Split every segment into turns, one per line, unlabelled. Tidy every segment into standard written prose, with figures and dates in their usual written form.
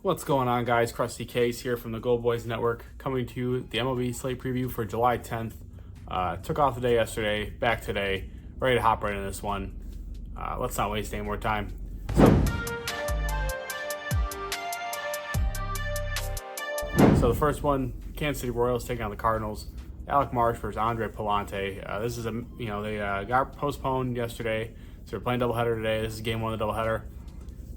What's going on, guys? Krusty Case here from the Gold Boys Network, coming to you the MLB slate preview for July 10th. Took off the day yesterday, back today, ready to hop right into this one. Let's not waste any more time. So the first one, Kansas City Royals taking on the Cardinals. Alec Marsh versus Andre Palante. This is they got postponed yesterday, so we're playing doubleheader today. This is game one of the doubleheader,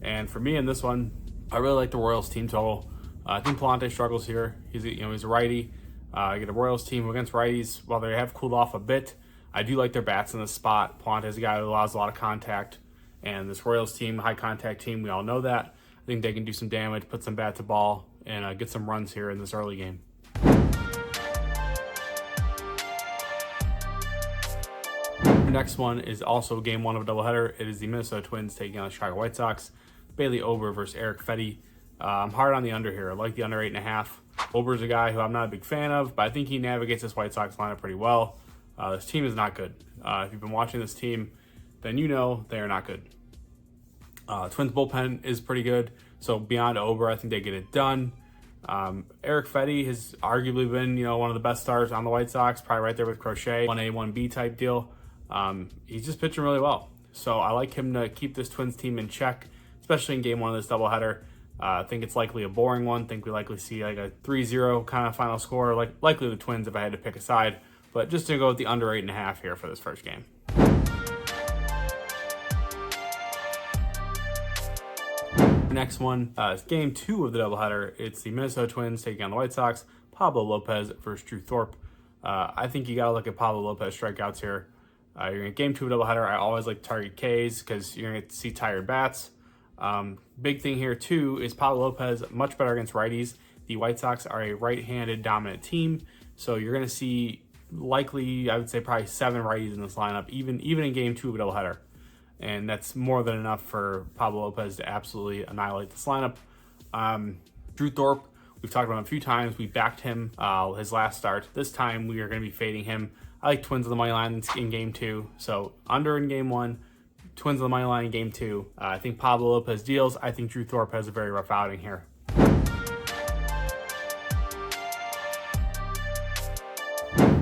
and for me in this one, I really like the Royals team total. I think Palante struggles here. He's a righty. You get a Royals team against righties. While they have cooled off a bit, I do like their bats in this spot. Palante's a guy who allows a lot of contact, and this Royals team, high contact team, we all know that. I think they can do some damage, put some bat to ball, and get some runs here in this early game. The next one is also game one of a doubleheader. It is the Minnesota Twins taking on the Chicago White Sox. Bailey Ober versus Eric Fetty. I'm hard on the under here. I like the under 8.5. Ober's a guy who I'm not a big fan of, but I think he navigates this White Sox lineup pretty well. This team is not good. If you've been watching this team, then you know they are not good. Twins bullpen is pretty good, so beyond Ober, I think they get it done. Eric Fetty has arguably been, one of the best stars on the White Sox, probably right there with Crochet, 1A, 1B type deal. He's just pitching really well, so I like him to keep this Twins team in check, especially in game one of this doubleheader. I think it's likely a boring one. I think we likely see like a 3-0 kind of final score, likely the Twins if I had to pick a side, but just to go with the under 8.5 here for this first game. Next one is game two of the doubleheader. It's the Minnesota Twins taking on the White Sox. Pablo Lopez versus Drew Thorpe. I think you got to look at Pablo Lopez strikeouts here. You're in game two of a doubleheader. I always like to target Ks because you're going to see tired bats. Big thing here too is Pablo Lopez much better against righties. The White Sox are a right-handed dominant team, so you're going to see likely, I would say, probably 7 righties in this lineup, even in game two of a doubleheader. And that's more than enough for Pablo Lopez to absolutely annihilate this lineup. Drew Thorpe, we've talked about him a few times. We backed him his last start. This time we are going to be fading him. I like Twins on the money line in game two. So under in game one, Twins on the money line in game two. I think Pablo Lopez deals. I think Drew Thorpe has a very rough outing here.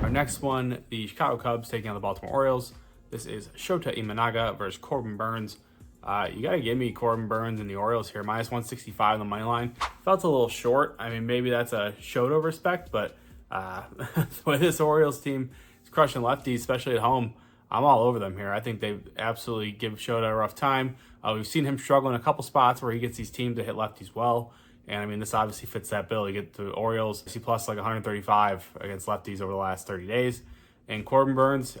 Our next one, the Chicago Cubs taking on the Baltimore Orioles. This is Shota Imanaga versus Corbin Burns. You got to give me Corbin Burns and the Orioles here. Minus 165 on the money line. Felt a little short. I mean, maybe that's a Shota respect, but the way this Orioles team is crushing lefties, especially at home, I'm all over them here. I think they absolutely give Shota a rough time. We've seen him struggle in a couple spots where he gets these teams to hit lefties well. And I mean, this obviously fits that bill. You get the Orioles, C plus like 135 against lefties over the last 30 days. And Corbin Burns,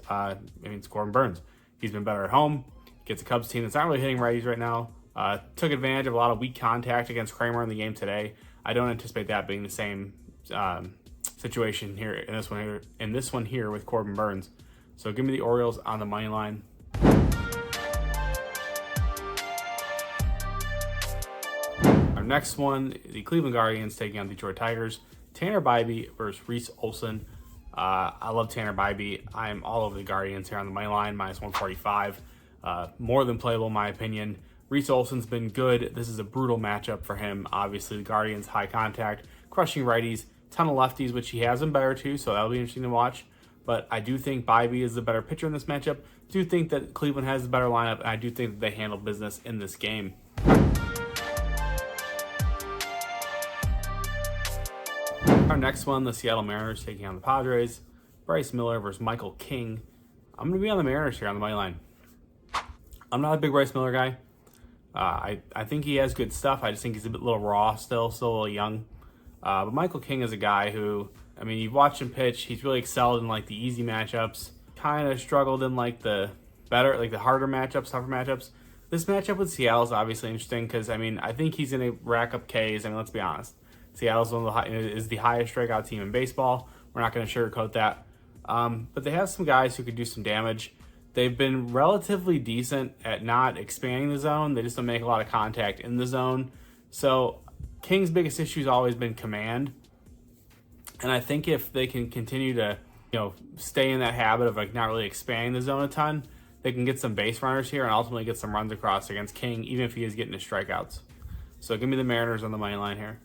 it's Corbin Burns. He's been better at home. Gets a Cubs team that's not really hitting righties right now. Took advantage of a lot of weak contact against Kramer in the game today. I don't anticipate that being the same situation here in this one here with Corbin Burns. So give me the Orioles on the money line. Our next one, the Cleveland Guardians taking on Detroit Tigers. Tanner Bybee versus Reese Olson. I love Tanner Bybee. I am all over the Guardians here on the money line, minus 145. More than playable in my opinion. Reese Olson's been good. This is a brutal matchup for him. Obviously, the Guardians, high contact, crushing righties, ton of lefties, which he has been better too, so that'll be interesting to watch. But I do think Bybee is the better pitcher in this matchup. Do think that Cleveland has the better lineup, and I do think that they handle business in this game. Our next one, the Seattle Mariners taking on the Padres. Bryce Miller versus Michael King. I'm going to be on the Mariners here on the money line. I'm not a big Bryce Miller guy. I think he has good stuff. I just think he's a little raw still a little young. But Michael King is a guy who, you've watched him pitch. He's really excelled in the easy matchups. Kind of struggled in the harder matchups, tougher matchups. This matchup with Seattle is obviously interesting because I think he's going to rack up Ks. Let's be honest. Seattle's is the highest strikeout team in baseball. We're not going to sugarcoat that. But they have some guys who could do some damage. They've been relatively decent at not expanding the zone. They just don't make a lot of contact in the zone. So King's biggest issue has always been command. And I think if they can continue to, stay in that habit of not really expanding the zone a ton, they can get some base runners here and ultimately get some runs across against King, even if he is getting his strikeouts. So give me the Mariners on the money line here.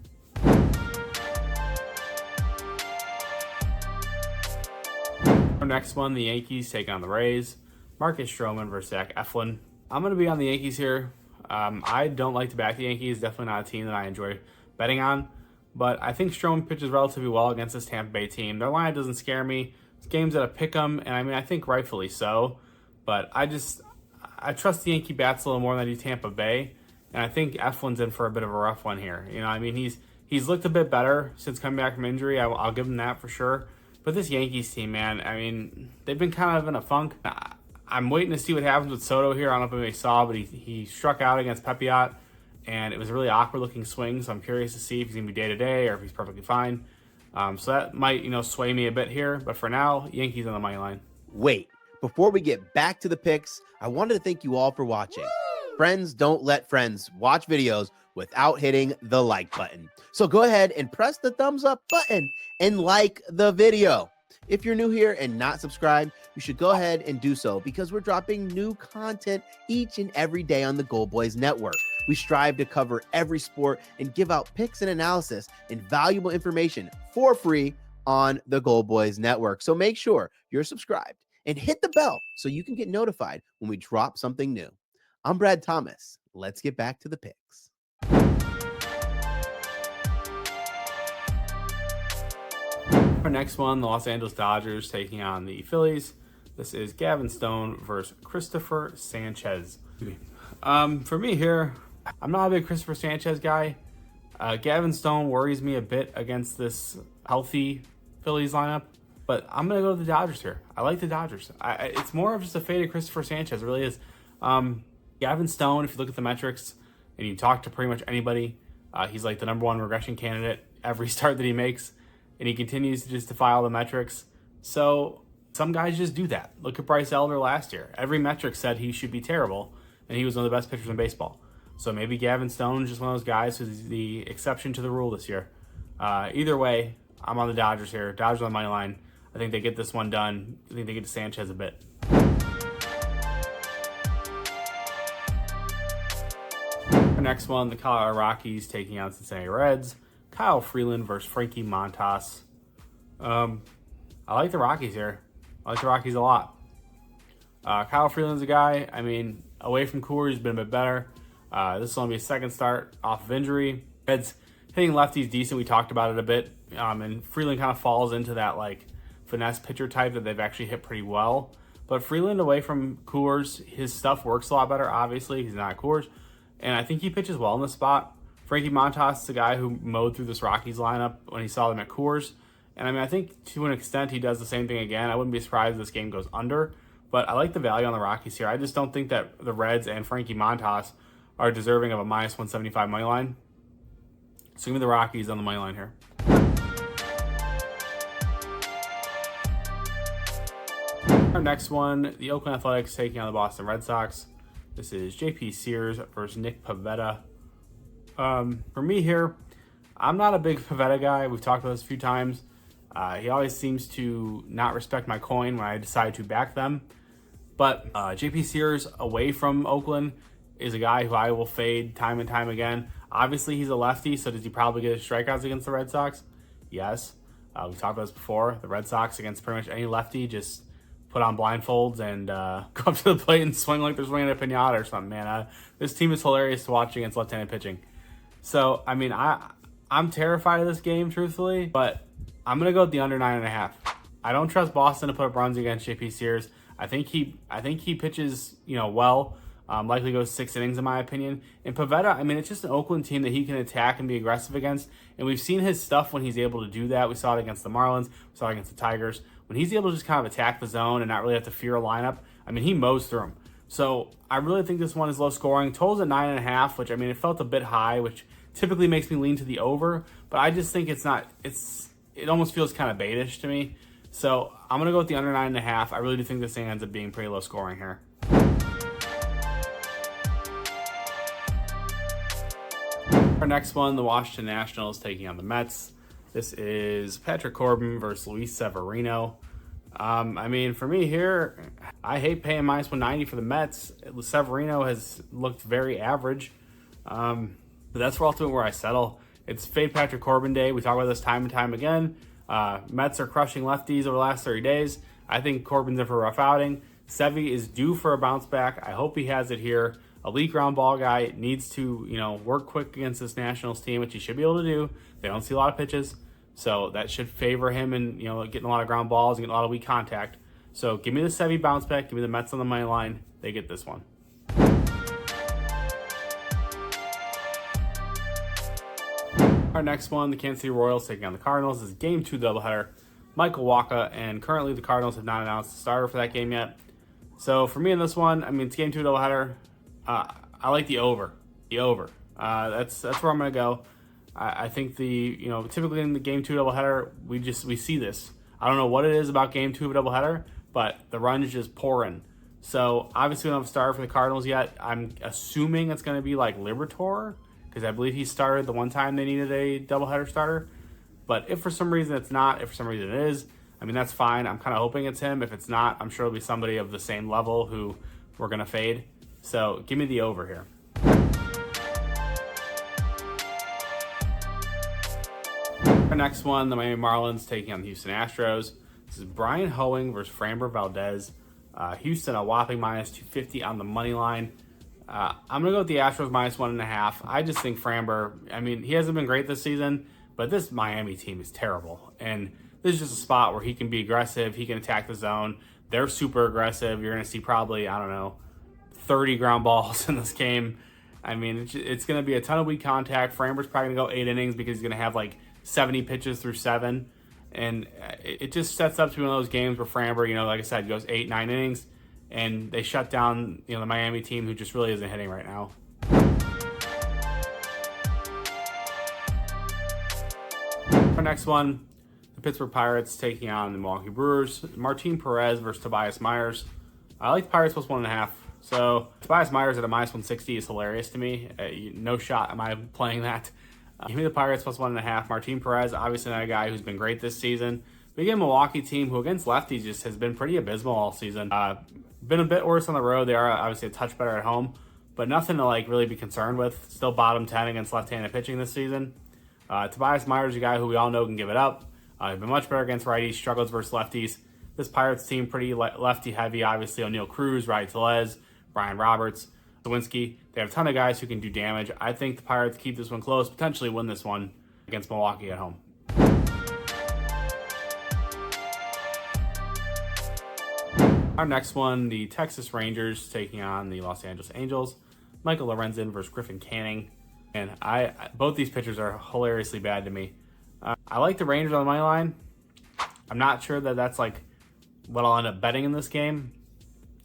Our next one, the Yankees take on the Rays. Marcus Stroman versus Zach Eflin. I'm going to be on the Yankees here. I don't like to back the Yankees. Definitely not a team that I enjoy betting on. But I think Stroman pitches relatively well against this Tampa Bay team. Their line doesn't scare me. It's games that I pick them, and I mean, I think rightfully so. But I trust the Yankee bats a little more than I do Tampa Bay. And I think Eflin's in for a bit of a rough one here. You know, I mean, he's looked a bit better since coming back from injury. I'll give him that for sure. But this Yankees team, man, I mean, they've been kind of in a funk. I'm waiting to see what happens with Soto here. I don't know if anybody saw, but he struck out against Pepiot, and it was a really awkward-looking swing, so I'm curious to see if he's going to be day-to-day or if he's perfectly fine. So that might, sway me a bit here. But for now, Yankees on the money line.
Wait, before we get back to the picks, I wanted to thank you all for watching. Friends don't let friends watch videos without hitting the like button. So go ahead and press the thumbs up button and like the video. If you're new here and not subscribed, you should go ahead and do so because we're dropping new content each and every day on the Gold Boys Network. We strive to cover every sport and give out picks and analysis and valuable information for free on the Gold Boys Network. So make sure you're subscribed and hit the bell so you can get notified when we drop something new. I'm Brad Thomas. Let's get back to the picks.
Our next one, the Los Angeles Dodgers taking on the Phillies. This is Gavin Stone versus Christopher Sanchez. For me here, I'm not a big Christopher Sanchez guy. Gavin Stone worries me a bit against this healthy Phillies lineup, but I'm going to go to the Dodgers here. I like the Dodgers. It's more of just a fade of Christopher Sanchez. It really is. Gavin Stone, if you look at the metrics and you talk to pretty much anybody, he's like the #1 regression candidate every start that he makes, and he continues to just defy all the metrics. So some guys just do that. Look at Bryce Elder last year. Every metric said he should be terrible, and he was one of the best pitchers in baseball. So maybe Gavin Stone is just one of those guys who's the exception to the rule this year. Either way, I'm on the Dodgers here. Dodgers on the money line. I think they get this one done. I think they get to Sanchez a bit. Our next one, the Colorado Rockies taking on Cincinnati Reds. Kyle Freeland versus Frankie Montas. I like the Rockies here. I like the Rockies a lot. Kyle Freeland's a guy, I mean, away from Coors, he's been a bit better. This is only his second start off of injury. Reds hitting lefties decent. We talked about it a bit. And Freeland kind of falls into that like finesse pitcher type that they've actually hit pretty well. But Freeland away from Coors, his stuff works a lot better. Obviously, he's not Coors. And I think he pitches well in the spot. Frankie Montas is a guy who mowed through this Rockies lineup when he saw them at Coors. And I mean, I think to an extent he does the same thing again. I wouldn't be surprised if this game goes under. But I like the value on the Rockies here. I just don't think that the Reds and Frankie Montas are deserving of a -175 money line. So give me the Rockies on the money line here. Our next one, the Oakland Athletics taking on the Boston Red Sox. This is JP Sears versus Nick Pivetta. For me here, I'm not a big Pivetta guy. We've talked about this a few times. He always seems to not respect my coin when I decide to back them. But JP Sears away from Oakland is a guy who I will fade time and time again. Obviously, he's a lefty, so does he probably get his strikeouts against the Red Sox? Yes. We've talked about this before. The Red Sox against pretty much any lefty just put on blindfolds and go up to the plate and swing like they're swinging a pinata or something, man. This team is hilarious to watch against left-handed pitching. So, I mean, I'm terrified of this game, truthfully, but I'm going to go with the under 9.5. I don't trust Boston to put up runs against JP Sears. I think he pitches, well. Likely goes 6 innings in my opinion. And Pivetta, I mean, it's just an Oakland team that he can attack and be aggressive against. And we've seen his stuff when he's able to do that. We saw it against the Marlins. We saw it against the Tigers. When he's able to just kind of attack the zone and not really have to fear a lineup, I mean, he mows through them. So I really think this one is low scoring. Total's at 9.5, which, I mean, it felt a bit high, which typically makes me lean to the over. But I just think it almost feels kind of baitish to me. So I'm going to go with the under 9.5. I really do think this thing ends up being pretty low scoring here. Our next one, the Washington Nationals taking on the Mets. This is Patrick Corbin versus Luis Severino. I mean, for me here, I hate paying -190 for the Mets. Severino has looked very average. But that's ultimately where I settle. It's fade Patrick Corbin day. We talk about this time and time again. Mets are crushing lefties over the last 30 days. I think Corbin's in for a rough outing. Sevy is due for a bounce back. I hope he has it here. Elite ground ball guy, needs to, work quick against this Nationals team, which he should be able to do. They don't see a lot of pitches, so that should favor him in, getting a lot of ground balls and getting a lot of weak contact. So give me the Sevy bounce back. Give me the Mets on the money line. They get this one. Our next one, the Kansas City Royals taking on the Cardinals. This is Game 2 doubleheader. Michael Wacha, and currently the Cardinals have not announced a starter for that game yet. So for me in this one, it's Game 2 doubleheader. I like the over. That's where I'm going to go. I think typically in the Game 2 doubleheader, we see this. I don't know what it is about Game 2 of a doubleheader, but the run is just pouring. So obviously we don't have a starter for the Cardinals yet. I'm assuming it's going to be like Liberatore, because I believe he started the one time they needed a doubleheader starter. But if for some reason it's not, if for some reason it is, that's fine. I'm kind of hoping it's him. If it's not, I'm sure it'll be somebody of the same level who we're going to fade. So give me the over here. Our next one, the Miami Marlins taking on the Houston Astros. This is Brian Hoeing versus Framber Valdez. Houston a whopping -250 on the money line. I'm going to go with the Astros -1.5. I just think Framber, he hasn't been great this season, but this Miami team is terrible. And this is just a spot where he can be aggressive. He can attack the zone. They're super aggressive. You're going to see probably, 30 ground balls in this game. It's going to be a ton of weak contact. Framber's probably going to go 8 innings because he's going to have like 70 pitches through 7. And it just sets up to be one of those games where Framber, like I said, goes 8-9 innings. And they shut down, the Miami team who just really isn't hitting right now. Our next one, the Pittsburgh Pirates taking on the Milwaukee Brewers. Martin Perez versus Tobias Myers. I like the Pirates +1.5. So Tobias Myers at a -160 is hilarious to me. No shot am I playing that. Give me the Pirates +1.5. Martin Perez, obviously not a guy who's been great this season. But again, Milwaukee team who against lefties just has been pretty abysmal all season. Been a bit worse on the road. They are obviously a touch better at home, but nothing to really be concerned with. Still bottom 10 against left-handed pitching this season. Tobias Myers is a guy who we all know can give it up. He's been much better against righties, struggles versus lefties. This Pirates team pretty lefty heavy. Obviously, O'Neill Cruz, Ryan Tellez, Brian Roberts, Lewinsky. They have a ton of guys who can do damage. I think the Pirates keep this one close, potentially win this one against Milwaukee at home. Our next one, the Texas Rangers taking on the Los Angeles Angels. Michael Lorenzen versus Griffin Canning. And both these pitchers are hilariously bad to me. I like the Rangers on the money line. I'm not sure that that's what I'll end up betting in this game.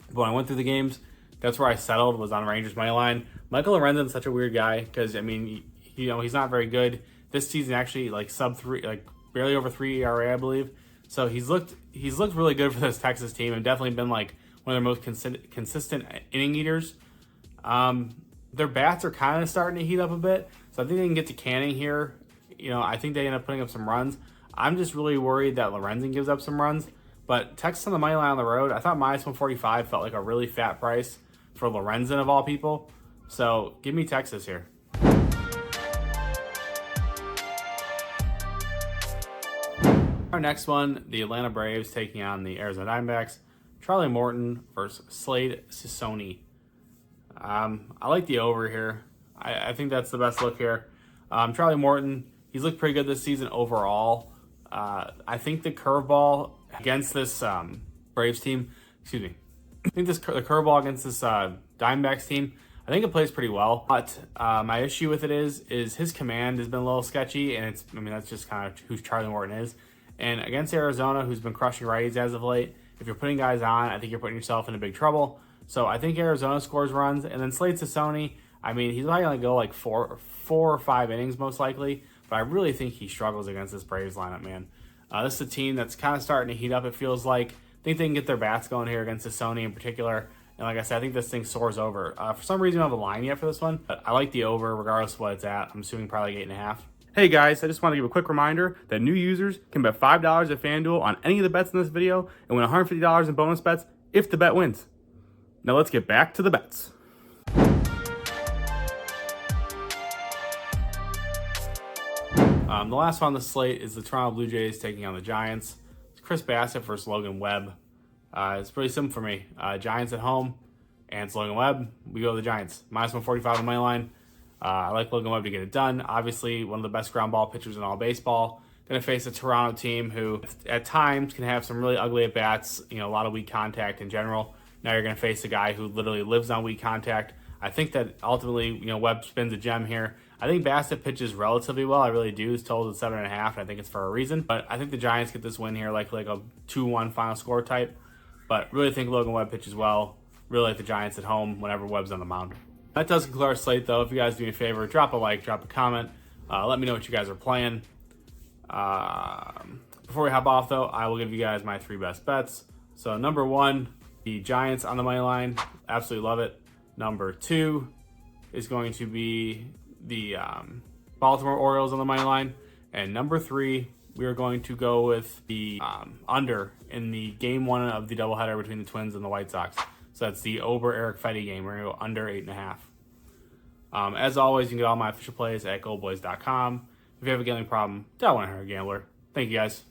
But when I went through the games, that's where I settled, was on Rangers money line. Michael Lorenzen's such a weird guy because he's not very good this season. Actually, sub 3, barely over 3 ERA, I believe. So he's looked really good for this Texas team and definitely been one of their most consistent inning eaters. Their bats are kind of starting to heat up a bit, so I think they can get to Canning here. I think they end up putting up some runs. I'm just really worried that Lorenzen gives up some runs. But Texas on the money line on the road, I thought -145 felt like a really fat price for Lorenzen of all people. So give me Texas here. Our next one, the Atlanta Braves taking on the Arizona Diamondbacks. Charlie Morton versus Slade Cecconi. I like the over here. I think that's the best look here. Charlie Morton, he's looked pretty good this season overall. I think the curveball against this Braves team, the curveball against this Diamondbacks team, I think it plays pretty well. But my issue with it is his command has been a little sketchy, and that's just kind of who Charlie Morton is. And against Arizona, who's been crushing righties as of late, if you're putting guys on, I think you're putting yourself into big trouble. So I think Arizona scores runs, and then Slade Cecconi, he's probably going to go 4 or 5 innings most likely, but I really think he struggles against this Braves lineup, man. This is a team that's kind of starting to heat up, it feels like. I think they can get their bats going here against Cecconi in particular. And like I said, I think this thing soars over. For some reason, I don't have a line yet for this one, but I like the over regardless of what it's at. I'm assuming probably 8.5. Hey guys, I just want to give a quick reminder that new users can bet $5 at FanDuel on any of the bets in this video and win $150 in bonus bets if the bet wins. Now let's get back to the bets. The last one on the slate is the Toronto Blue Jays taking on the Giants. It's Chris Bassett versus Logan Webb. It's pretty simple for me. Giants at home, and it's Logan Webb. We go to the Giants. Minus 145 on my line. I like Logan Webb to get it done. Obviously, one of the best ground ball pitchers in all baseball. Going to face a Toronto team who, at times, can have some really ugly at-bats, a lot of weak contact in general. Now you're going to face a guy who literally lives on weak contact. I think that ultimately, Webb spins a gem here. I think Bassett pitches relatively well. I really do. His total is 7.5, and I think it's for a reason. But I think the Giants get this win here, like a 2-1 final score type. But really think Logan Webb pitches well. Really like the Giants at home whenever Webb's on the mound. That does conclude our slate, though. If you guys do me a favor, drop a like, drop a comment. Let me know what you guys are playing. Before we hop off, though, I will give you guys my 3 best bets. So number 1, the Giants on the money line. Absolutely love it. Number 2 is going to be the Baltimore Orioles on the money line. And number 3, we are going to go with the under in the game 1 of the doubleheader between the Twins and the White Sox. So that's the Ober-Eric Fetty game. We're going to go under 8.5. As always, you can get all my official plays at goldboys.com. If you have a gambling problem, don't want to hurt a gambler. Thank you, guys.